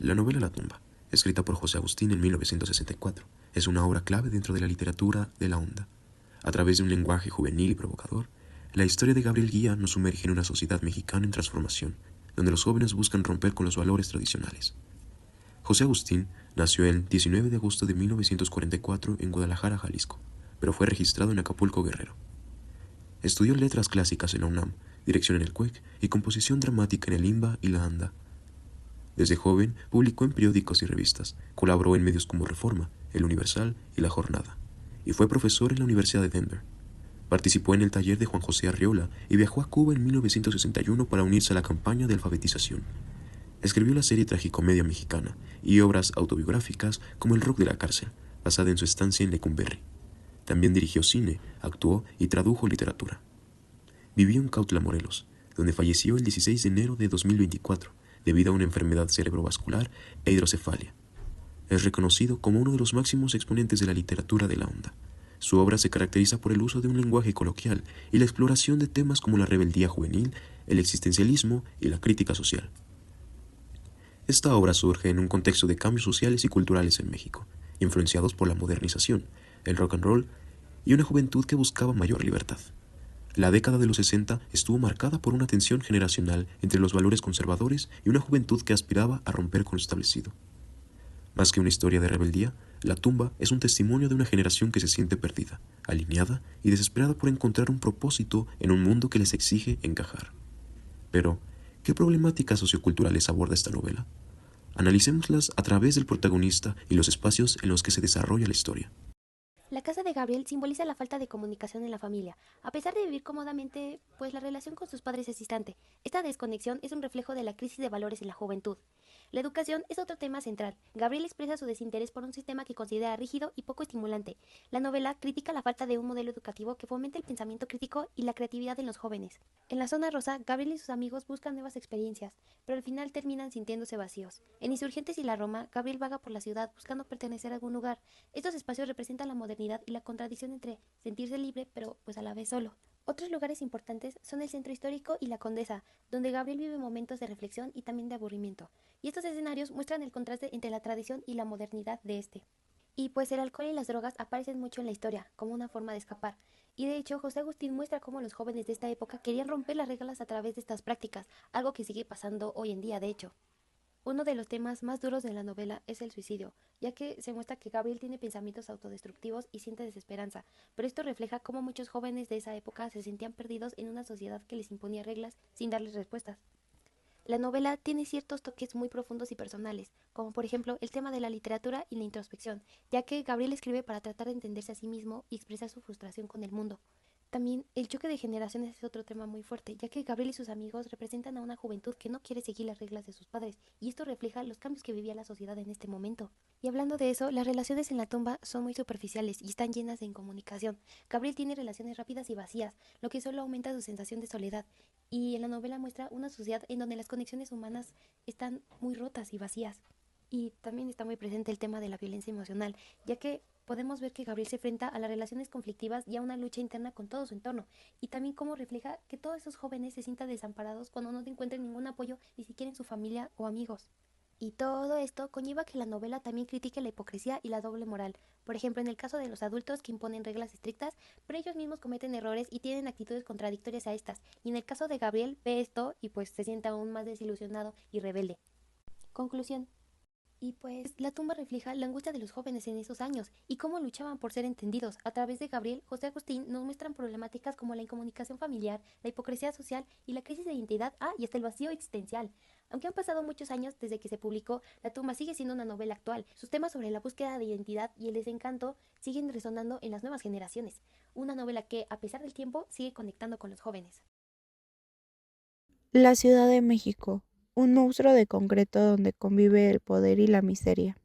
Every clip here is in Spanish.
La novela La tumba, escrita por José Agustín en 1964, es una obra clave dentro de la literatura de la onda. A través de un lenguaje juvenil y provocador, la historia de Gabriel Guía nos sumerge en una sociedad mexicana en transformación, donde los jóvenes buscan romper con los valores tradicionales. José Agustín nació el 19 de agosto de 1944 en Guadalajara, Jalisco, pero fue registrado en Acapulco, Guerrero. Estudió letras clásicas en la UNAM, dirección en el CUEC y composición dramática en el IMBA y la ANDA. Desde joven publicó en periódicos y revistas, colaboró en medios como Reforma, El Universal y La Jornada, y fue profesor en la Universidad de Denver. Participó en el taller de Juan José Arriola y viajó a Cuba en 1961 para unirse a la campaña de alfabetización. Escribió la serie Tragicomedia Mexicana y obras autobiográficas como El Rock de la Cárcel, basada en su estancia en Lecumberri. También dirigió cine, actuó y tradujo literatura. Vivió en Cautla, Morelos, donde falleció el 16 de enero de 2024 debido a una enfermedad cerebrovascular e hidrocefalia. Es reconocido como uno de los máximos exponentes de la literatura de la onda. Su obra se caracteriza por el uso de un lenguaje coloquial y la exploración de temas como la rebeldía juvenil, el existencialismo y la crítica social. Esta obra surge en un contexto de cambios sociales y culturales en México, influenciados por la modernización, el rock and roll y una juventud que buscaba mayor libertad. La década de los 60 estuvo marcada por una tensión generacional entre los valores conservadores y una juventud que aspiraba a romper con lo establecido. Más que una historia de rebeldía, La tumba es un testimonio de una generación que se siente perdida, alineada y desesperada por encontrar un propósito en un mundo que les exige encajar. Pero, ¿qué problemáticas socioculturales aborda esta novela? Analicémoslas a través del protagonista y los espacios en los que se desarrolla la historia. La casa de Gabriel simboliza la falta de comunicación en la familia. A pesar de vivir cómodamente, pues la relación con sus padres es distante. Esta desconexión es un reflejo de la crisis de valores en la juventud. La educación es otro tema central. Gabriel expresa su desinterés por un sistema que considera rígido y poco estimulante. La novela critica la falta de un modelo educativo que fomente el pensamiento crítico y la creatividad en los jóvenes. En la zona rosa, Gabriel y sus amigos buscan nuevas experiencias, pero al final terminan sintiéndose vacíos. En Insurgentes y la Roma, Gabriel vaga por la ciudad buscando pertenecer a algún lugar. Estos espacios representan la modernidad y la contradicción entre sentirse libre pero pues a la vez solo. Otros lugares importantes son el centro histórico y la Condesa, donde Gabriel vive momentos de reflexión y también de aburrimiento. Y estos escenarios muestran el contraste entre la tradición y la modernidad de este. Y pues el alcohol y las drogas aparecen mucho en la historia, como una forma de escapar. Y de hecho, José Agustín muestra cómo los jóvenes de esta época querían romper las reglas a través de estas prácticas, algo que sigue pasando hoy en día, de hecho. Uno de los temas más duros de la novela es el suicidio, ya que se muestra que Gabriel tiene pensamientos autodestructivos y siente desesperanza, pero esto refleja cómo muchos jóvenes de esa época se sentían perdidos en una sociedad que les imponía reglas sin darles respuestas. La novela tiene ciertos toques muy profundos y personales, como por ejemplo el tema de la literatura y la introspección, ya que Gabriel escribe para tratar de entenderse a sí mismo y expresar su frustración con el mundo. También el choque de generaciones es otro tema muy fuerte, ya que Gabriel y sus amigos representan a una juventud que no quiere seguir las reglas de sus padres, y esto refleja los cambios que vivía la sociedad en este momento. Y hablando de eso, las relaciones en la tumba son muy superficiales y están llenas de incomunicación. Gabriel tiene relaciones rápidas y vacías, lo que solo aumenta su sensación de soledad, y en la novela muestra una sociedad en donde las conexiones humanas están muy rotas y vacías. Y también está muy presente el tema de la violencia emocional, ya que podemos ver que Gabriel se enfrenta a las relaciones conflictivas y a una lucha interna con todo su entorno, y también cómo refleja que todos esos jóvenes se sientan desamparados cuando no encuentran ningún apoyo, ni siquiera en su familia o amigos. Y todo esto conlleva que la novela también critique la hipocresía y la doble moral. Por ejemplo, en el caso de los adultos que imponen reglas estrictas, pero ellos mismos cometen errores y tienen actitudes contradictorias a estas. Y en el caso de Gabriel, ve esto y pues se siente aún más desilusionado y rebelde. Conclusión. Y pues la tumba refleja la angustia de los jóvenes en esos años y cómo luchaban por ser entendidos. A través de Gabriel, José Agustín nos muestran problemáticas como la incomunicación familiar, la hipocresía social y la crisis de identidad, y hasta el vacío existencial. Aunque han pasado muchos años desde que se publicó, La tumba sigue siendo una novela actual. Sus temas sobre la búsqueda de identidad y el desencanto siguen resonando en las nuevas generaciones. Una novela que, a pesar del tiempo, sigue conectando con los jóvenes. La Ciudad de México, un monstruo de concreto donde convive el poder y la miseria.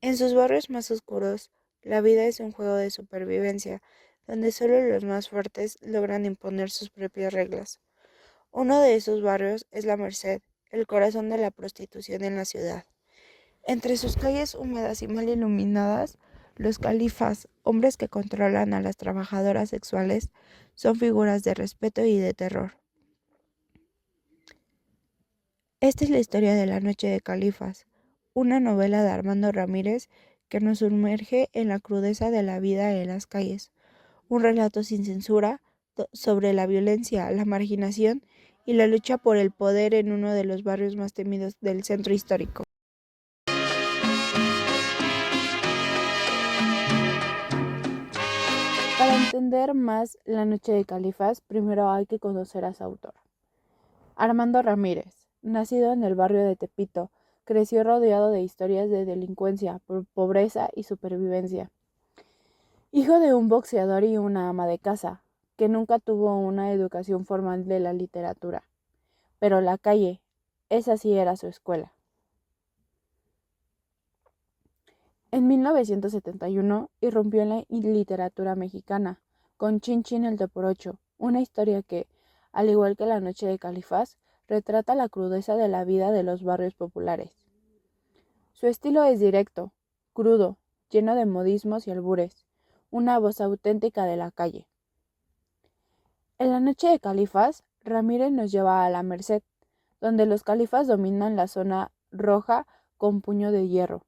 En sus barrios más oscuros, la vida es un juego de supervivencia, donde solo los más fuertes logran imponer sus propias reglas. Uno de esos barrios es La Merced, el corazón de la prostitución en la ciudad. Entre sus calles húmedas y mal iluminadas, los califas, hombres que controlan a las trabajadoras sexuales, son figuras de respeto y de terror. Esta es la historia de La Noche de Califas, una novela de Armando Ramírez que nos sumerge en la crudeza de la vida en las calles, un relato sin censura sobre la violencia, la marginación y la lucha por el poder en uno de los barrios más temidos del centro histórico. Para entender más La Noche de Califas, primero hay que conocer a su autor. Armando Ramírez, nacido en el barrio de Tepito, creció rodeado de historias de delincuencia, pobreza y supervivencia. Hijo de un boxeador y una ama de casa, que nunca tuvo una educación formal de la literatura. Pero la calle, esa sí era su escuela. En 1971 irrumpió en la literatura mexicana, con Chin Chin el Toporocho, una historia que, al igual que La Noche de Califas, retrata la crudeza de la vida de los barrios populares. Su estilo es directo, crudo, lleno de modismos y albures, una voz auténtica de la calle. En La Noche de Califas, Ramírez nos lleva a la Merced, donde los califas dominan la zona roja con puño de hierro.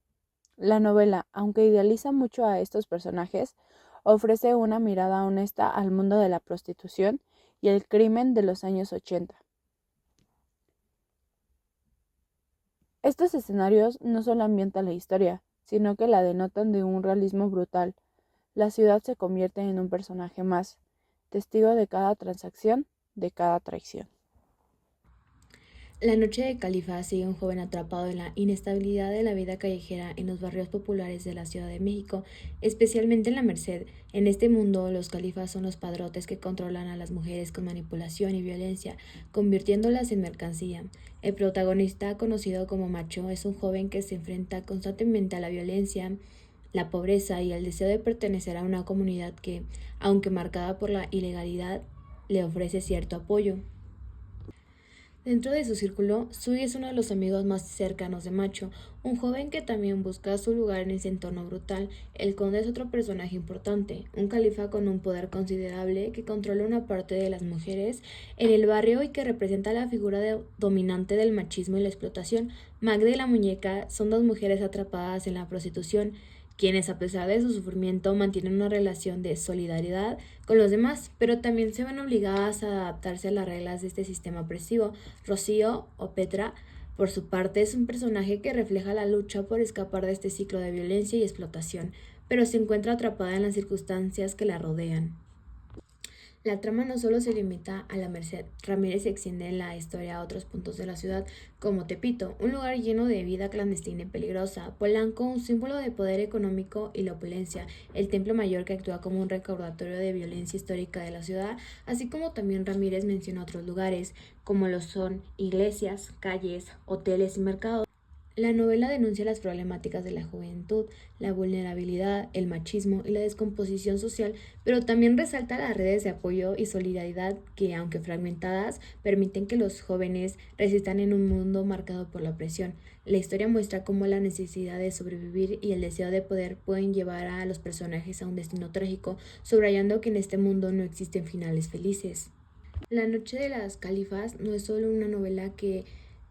La novela, aunque idealiza mucho a estos personajes, ofrece una mirada honesta al mundo de la prostitución y el crimen de los años 80. Estos escenarios no solo ambientan la historia, sino que la denotan de un realismo brutal. La ciudad se convierte en un personaje más, testigo de cada transacción, de cada traición. La Noche de Califas sigue a un joven atrapado en la inestabilidad de la vida callejera en los barrios populares de la Ciudad de México, especialmente en la Merced. En este mundo, los califas son los padrotes que controlan a las mujeres con manipulación y violencia, convirtiéndolas en mercancía. El protagonista, conocido como Macho, es un joven que se enfrenta constantemente a la violencia, la pobreza y el deseo de pertenecer a una comunidad que, aunque marcada por la ilegalidad, le ofrece cierto apoyo. Dentro de su círculo, Sui es uno de los amigos más cercanos de Macho, un joven que también busca su lugar en ese entorno brutal. El conde es otro personaje importante, un califa con un poder considerable que controla una parte de las mujeres en el barrio y que representa la figura dominante del machismo y la explotación. Magda y la muñeca son dos mujeres atrapadas en la prostitución, quienes a pesar de su sufrimiento mantienen una relación de solidaridad con los demás, pero también se ven obligadas a adaptarse a las reglas de este sistema opresivo. Rocío, o Petra, por su parte, es un personaje que refleja la lucha por escapar de este ciclo de violencia y explotación, pero se encuentra atrapada en las circunstancias que la rodean. La trama no solo se limita a la Merced. Ramírez se extiende en la historia a otros puntos de la ciudad, como Tepito, un lugar lleno de vida clandestina y peligrosa; Polanco, un símbolo de poder económico y la opulencia; el Templo Mayor, que actúa como un recordatorio de violencia histórica de la ciudad, así como también Ramírez menciona otros lugares, como lo son iglesias, calles, hoteles y mercados. La novela denuncia las problemáticas de la juventud, la vulnerabilidad, el machismo y la descomposición social, pero también resalta las redes de apoyo y solidaridad que, aunque fragmentadas, permiten que los jóvenes resistan en un mundo marcado por la opresión. La historia muestra cómo la necesidad de sobrevivir y el deseo de poder pueden llevar a los personajes a un destino trágico, subrayando que en este mundo no existen finales felices. La Noche de las Califas no es solo una novela que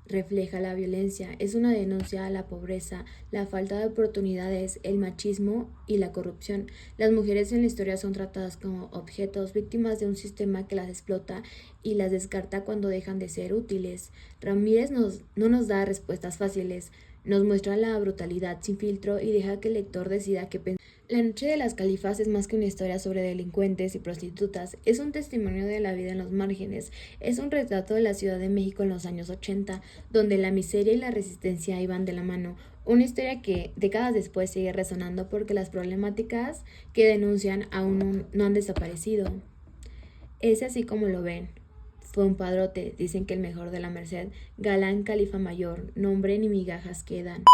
refleja la violencia, es una denuncia a la pobreza, la falta de oportunidades, el machismo y la corrupción. Las mujeres en la historia son tratadas como objetos, víctimas de un sistema que las explota y las descarta cuando dejan de ser útiles. Ramírez no nos da respuestas fáciles, nos muestra la brutalidad sin filtro y deja que el lector decida qué pensar. La Noche de las Califas es más que una historia sobre delincuentes y prostitutas, es un testimonio de la vida en los márgenes, es un retrato de la Ciudad de México en los años 80, donde la miseria y la resistencia iban de la mano, una historia que décadas después sigue resonando porque las problemáticas que denuncian aún no han desaparecido. Es así como lo ven. Fue un padrote, dicen que el mejor de la Merced, galán califa mayor, nombre ni migajas quedan.